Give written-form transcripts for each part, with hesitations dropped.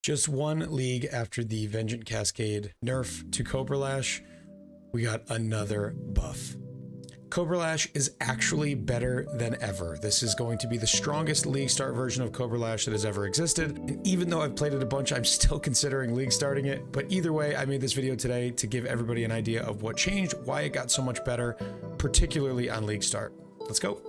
Just one league after the Vengeance Cascade nerf to Cobra Lash, we got another buff. Cobra Lash is actually better than ever. This is going to be the strongest League Start version of Cobra Lash that has ever existed. And even though I've played it a bunch, I'm still considering League Starting it. But either way, I made this video today to give everybody an idea of what changed, why it got so much better, particularly on League Start. Let's go.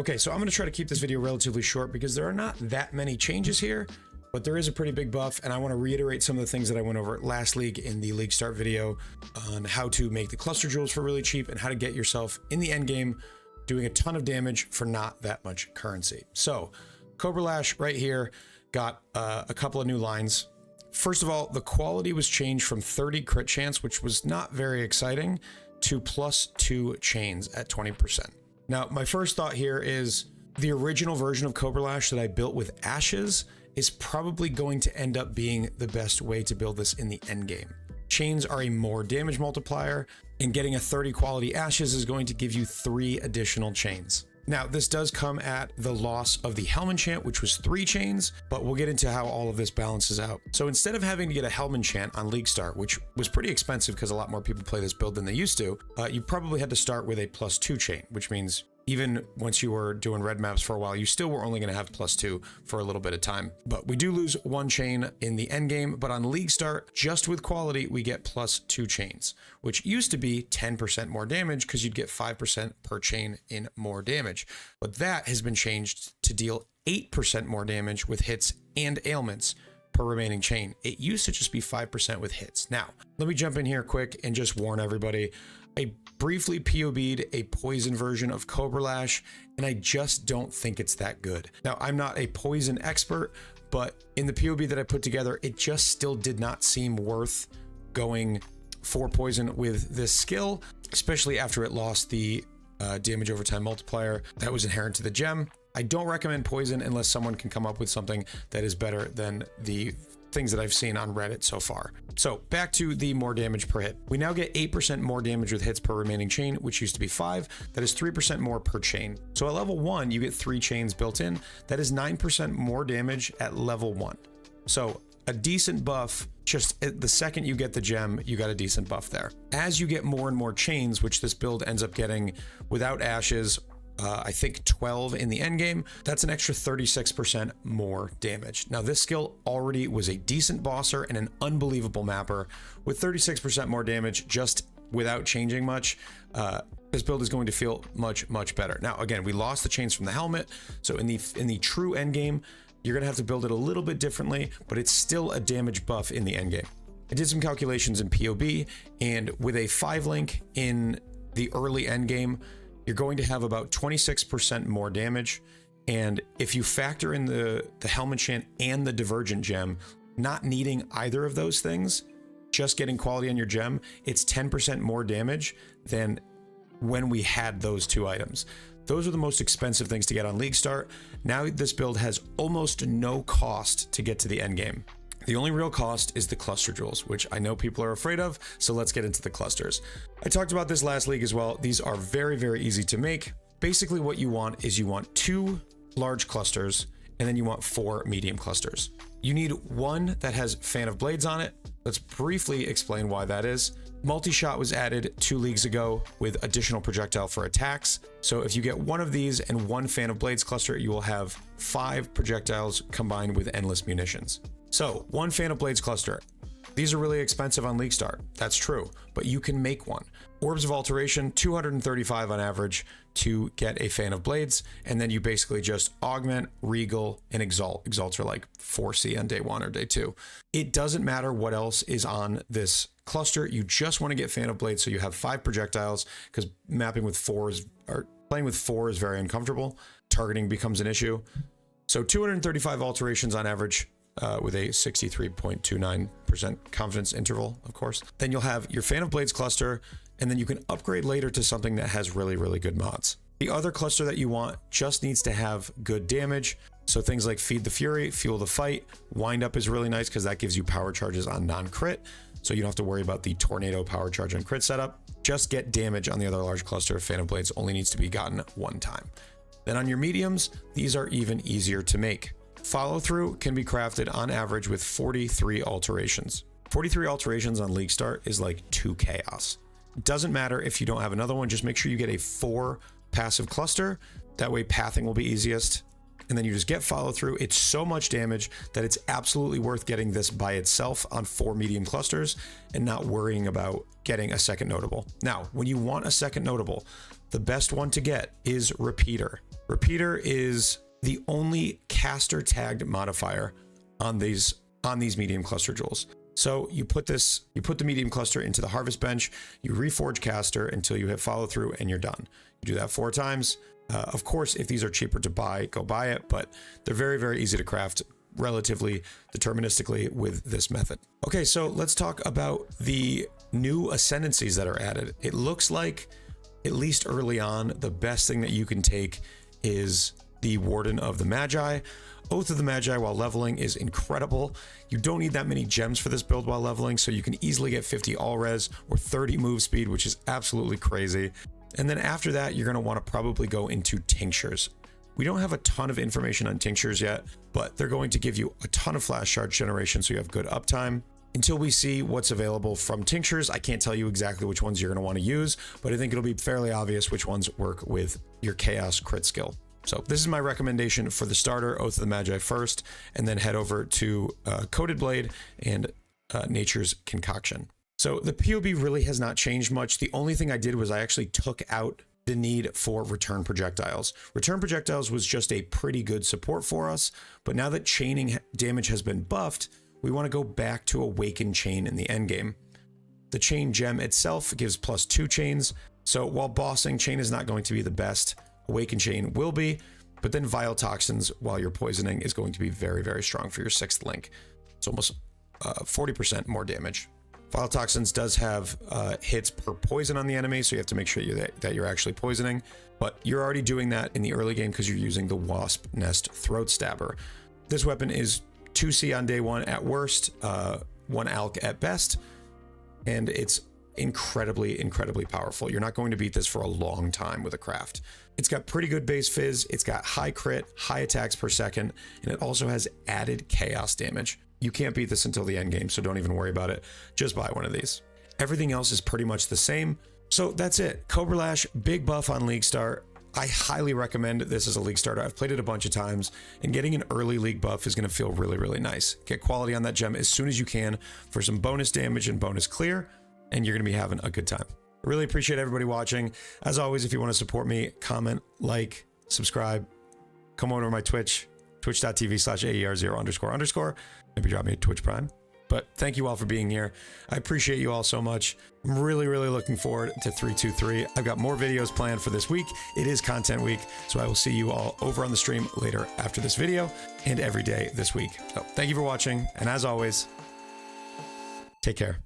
Okay, so I'm going to try to keep this video relatively short because there are not that many changes here, but there is a pretty big buff, and I want to reiterate some of the things that I went over last league in the League Start video on how to make the cluster jewels for really cheap and how to get yourself in the end game doing a ton of damage for not that much currency. So Cobra Lash right here got a couple of new lines. First of all, the quality was changed from 30 crit chance, which was not very exciting, to +2 chains at 20%. Now, my first thought here is the original version of Cobra Lash that I built with ashes is probably going to end up being the best way to build this in the end game. Chains are a more damage multiplier, and getting a 30 quality ashes is going to give you 3 additional chains. Now, this does come at the loss of the Helm enchant, which was 3 chains, but we'll get into how all of this balances out. So instead of having to get a Helm enchant on League Start, which was pretty expensive because a lot more people play this build than they used to, you probably had to start with a +2 chain, which means even once you were doing red maps for a while, you still were only going to have +2 for a little bit of time. But we do lose 1 chain in the end game, but on League Start, just with quality, we get +2 chains, which used to be 10% more damage because you'd get 5% per chain in more damage. But that has been changed to deal 8% more damage with hits and ailments per remaining chain. It used to just be 5% with hits. Now, let me jump in here quick and just warn everybody. I briefly POB'd a poison version of Cobra Lash, and I just don't think it's that good. Now, I'm not a poison expert, but in the POB that I put together, it just still did not seem worth going for poison with this skill, especially after it lost the damage over time multiplier that was inherent to the gem. I don't recommend poison unless someone can come up with something that is better than the things that I've seen on Reddit so far. So back to the more damage per hit. We now get 8% more damage with hits per remaining chain, which used to be 5. That is 3% more per chain. So at level 1, you get 3 chains built in. That is 9% more damage at level 1. So a decent buff. Just the second you get the gem, you got a decent buff there. As you get more and more chains, which this build ends up getting without ashes, I think 12 in the end game, that's an extra 36% more damage. Now, this skill already was a decent bosser and an unbelievable mapper. With 36% more damage just without changing much, this build is going to feel much, much better. Now, again, we lost the chains from the helmet, so in the true end game, you're gonna have to build it a little bit differently, but it's still a damage buff in the end game. I did some calculations in POB, and with a 5 link in the early end game, you're going to have about 26% more damage. And if you factor in the Helm enchant and the Divergent gem, not needing either of those things, just getting quality on your gem, it's 10% more damage than when we had those 2 items. Those are the most expensive things to get on League Start. Now this build has almost no cost to get to the end game. The only real cost is the cluster jewels, which I know people are afraid of, so let's get into the clusters. I talked about this last league as well. These are very, very easy to make. Basically what you want is you want 2 large clusters, and then you want 4 medium clusters. You need 1 that has Fan of Blades on it. Let's briefly explain why that is. Multi-shot was added 2 leagues ago with additional projectile for attacks. So if you get 1 of these and 1 Fan of Blades cluster, you will have 5 projectiles combined with endless munitions. So 1 Fan of Blades cluster. These are really expensive on League Start. That's true, but you can make one. Orbs of Alteration, 235 on average to get a Fan of Blades, and then you basically just augment, regal, and exalt. Exalts are like 4C on day 1 or day 2. It doesn't matter what else is on this cluster. You just want to get Fan of Blades so you have 5 projectiles, because mapping with 4s or playing with 4 is very uncomfortable. Targeting becomes an issue. So 235 alterations on average with a 63.29% confidence interval, of course. Then you'll have your Fan of Blades cluster, and then you can upgrade later to something that has really, really good mods. The other cluster that you want just needs to have good damage. So things like Feed the Fury, Fuel the Fight, Wind Up is really nice because that gives you power charges on non-crit. So you don't have to worry about the Tornado power charge on crit setup. Just get damage on the other large cluster. Fan of Blades only needs to be gotten one time. Then on your mediums, these are even easier to make. Follow Through can be crafted on average with 43 alterations. 43 alterations on League Start is like 2 chaos. It doesn't matter if you don't have another one, just make sure you get a 4 passive cluster. That way pathing will be easiest. And then you just get Follow Through. It's so much damage that it's absolutely worth getting this by itself on 4 medium clusters and not worrying about getting a second notable. Now, when you want a second notable, the best one to get is Repeater. Repeater is the only caster tagged modifier on these medium cluster jewels. So you put the medium cluster into the harvest bench, you reforge caster until you hit Follow Through, and you're done. You do that 4 times. Of course, if these are cheaper to buy, go buy it, but they're very, very easy to craft relatively deterministically with this method. Okay, so let's talk about the new ascendancies that are added. It looks like, at least early on, the best thing that you can take is the Warden of the Magi. Oath of the Magi while leveling is incredible. You don't need that many gems for this build while leveling, so you can easily get 50 all res or 30 move speed, which is absolutely crazy. And then after that, you're going to want to probably go into tinctures. We don't have a ton of information on tinctures yet, but they're going to give you a ton of flash charge generation, so you have good uptime. Until we see what's available from tinctures, I can't tell you exactly which ones you're going to want to use, but I think it'll be fairly obvious which ones work with your chaos crit skill. So this is my recommendation for the starter, Oath of the Magi first, and then head over to Coated Blade and Nature's Concoction. So the POB really has not changed much. The only thing I did was I actually took out the need for return projectiles. Return projectiles was just a pretty good support for us, but now that chaining damage has been buffed, we want to go back to Awaken Chain in the endgame. The chain gem itself gives +2 chains, so while bossing, chain is not going to be the best. Awaken Chain will be, but then Vile Toxins while you're poisoning is going to be very, very strong for your 6th link. It's almost 40% more damage. Vile Toxins does have hits per poison on the enemy, so you have to make sure that you're actually poisoning, but you're already doing that in the early game because you're using the Wasp Nest Throat Stabber. This weapon is 2C on day 1 at worst, 1 alch at best, and it's incredibly, incredibly powerful. You're not going to beat this for a long time with a craft. It's got pretty good base fizz, it's got high crit, high attacks per second, and it also has added chaos damage. You can't beat this until the end game, so don't even worry about it. Just buy one of these. Everything else is pretty much the same. So that's it. Cobra Lash, big buff on League Start. I highly recommend this as a League starter. I've played it a bunch of times, and getting an early League buff is going to feel really, really nice. Get quality on that gem as soon as you can for some bonus damage and bonus clear, and you're going to be having a good time. I really appreciate everybody watching. As always, if you want to support me, comment, like, subscribe, come over to my Twitch, twitch.tv/AER0__. Maybe drop me a Twitch Prime. But thank you all for being here. I appreciate you all so much. I'm really, really looking forward to 323. I've got more videos planned for this week. It is content week, so I will see you all over on the stream later after this video and every day this week. So thank you for watching, and as always, take care.